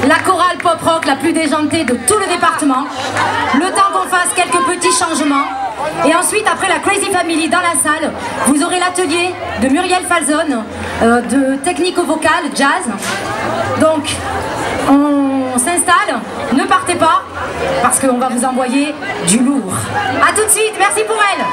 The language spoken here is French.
la chorale pop-rock la plus déjantée de tout le département. Le temps qu'on fasse quelques petits changements. Et ensuite, après la Crazy Family dans la salle, vous aurez l'atelier de Muriel Falzone, de technico-vocal, jazz. Donc, on s'installe, ne partez pas, parce qu'on va vous envoyer du lourd. A tout de suite, merci pour elle.